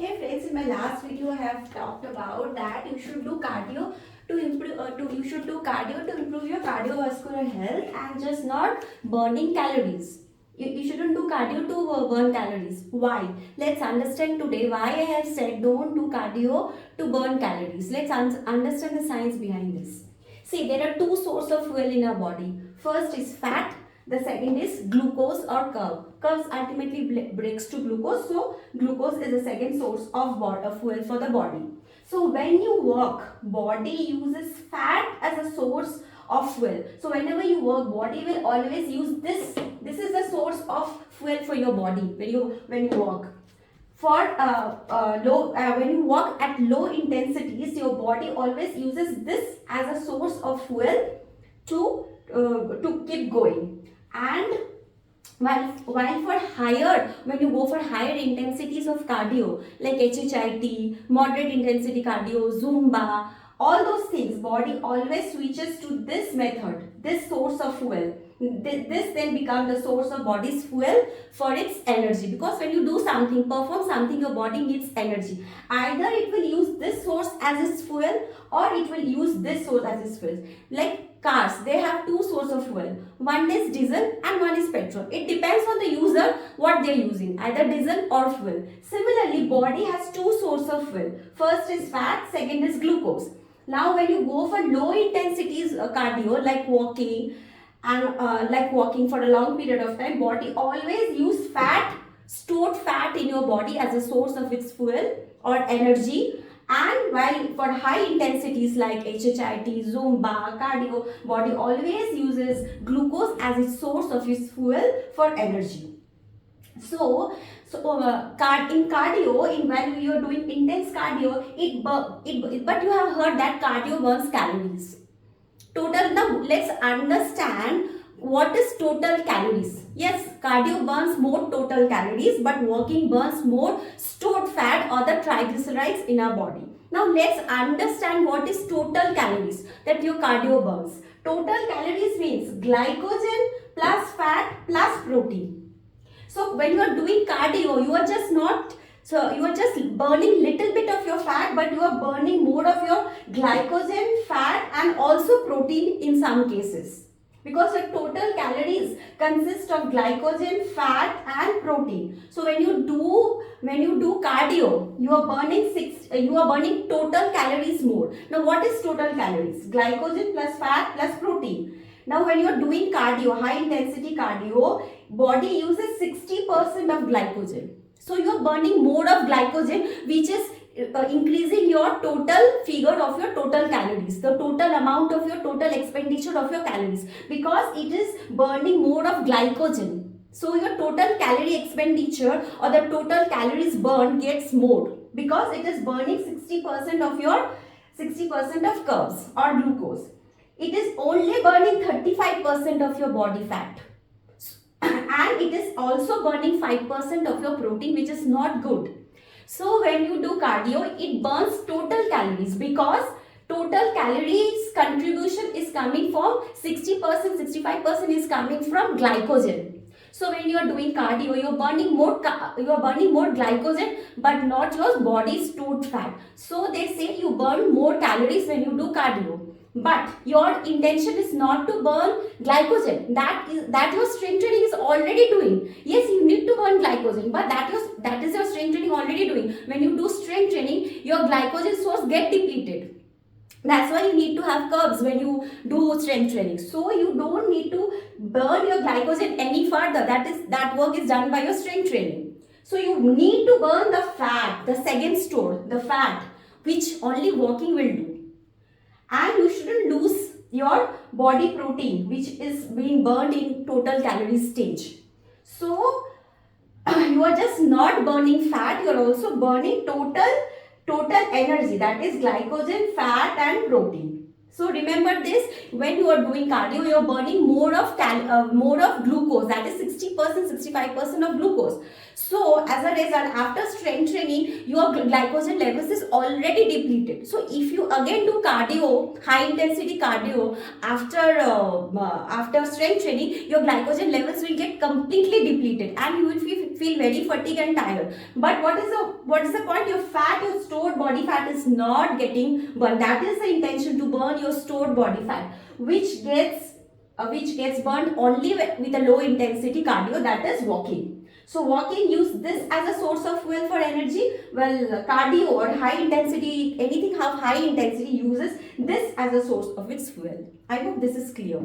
Hey friends, in my last video I have talked about that you should do cardio to improve to improve your cardiovascular health and just not burning calories. You shouldn't do cardio to burn calories. Why? Let's understand today why I have said don't do cardio to burn calories. Let's understand the science behind this. See, there are two sources of fuel in our body. First is fat, the second is glucose or curve. Curves ultimately breaks to glucose, so glucose is the second source of fuel for the body. So when you walk, body uses fat as a source of fuel. So whenever you work, body will always use this. This is the source of fuel for your body when you walk. When you walk at low intensities, your body always uses this as a source of fuel to keep going. And while for higher, when you go for higher intensities of cardio like HIIT, moderate intensity cardio, Zumba, all those things, body always switches to this method, this source of fuel. This then becomes the source of body's fuel for its energy, because when you do something, perform something, your body needs energy. Either it will use this source as its fuel or it will use this source as its fuel. Like cars, they have two sources of fuel. One is diesel and one is petrol. It depends on the user what they are using, either diesel or fuel. Similarly, body has two sources of fuel. First is fat, second is glucose. Now when you go for low intensities cardio like walking and like walking for a long period of time, body always use fat, stored fat in your body as a source of its fuel or energy. And while for high intensities like HIIT, Zumba, cardio, body always uses glucose as its source of its fuel for energy. So in cardio, when you are doing intense cardio, but you have heard that cardio burns calories. Total. Now let's understand what is total calories. Yes, cardio burns more total calories, but walking burns more stored fat or the triglycerides in our body. Now let's understand what is total calories that your cardio burns. Total calories means glycogen plus fat plus protein. So when you are doing cardio, you are just burning little bit of your fat, but you are burning more of your glycogen, fat and also protein in some cases. Because your total calories consist of glycogen, fat and protein. So when you do cardio, you are burning total calories more. Now what is total calories? Glycogen plus fat plus protein. Now when you are doing cardio, high intensity cardio, body uses 60% of glycogen. So you are burning more of glycogen, which is increasing your total figure of your total calories, the total amount of your total expenditure of your calories, because it is burning more of glycogen. So your total calorie expenditure or the total calories burned gets more because it is burning 60% of carbs or glucose. It is only burning 35% of your body fat. And it is also burning 5% of your protein, which is not good. So when you do cardio, it burns total calories because total calories contribution is coming from 60%, 65% is coming from glycogen. So when you are doing cardio, you are burning more glycogen, but not your body's stored fat. So they say you burn more calories when you do cardio. But your intention is not to burn glycogen. That your strength training is already doing. Yes, you need to burn glycogen, but that is your strength training already doing. When you do strength training, your glycogen source get depleted. That's why you need to have carbs when you do strength training. So you don't need to burn your glycogen any further. That work is done by your strength training. So you need to burn the fat, the second store, the fat, which only walking will do. And you shouldn't lose your body protein, which is being burned in total calorie stage. So you are just not burning fat, you are also burning total energy, that is glycogen, fat and protein. So remember this, when you are doing cardio, you are burning more of glucose, that is 60%, 65% of glucose. So as a result, after strength training, your glycogen levels is already depleted. So if you again do cardio, high intensity cardio, after strength training, your glycogen levels will get completely depleted and you will feel very fatigued and tired. But what is the point? Your fat, your stored body fat is not getting burned. That is the intention, to burn your stored body fat, which gets burned only with a low intensity cardio, that is walking. So walking, use this as a source of fuel for energy. Well, cardio or high intensity, anything have high intensity, uses this as a source of its fuel. I hope this is clear.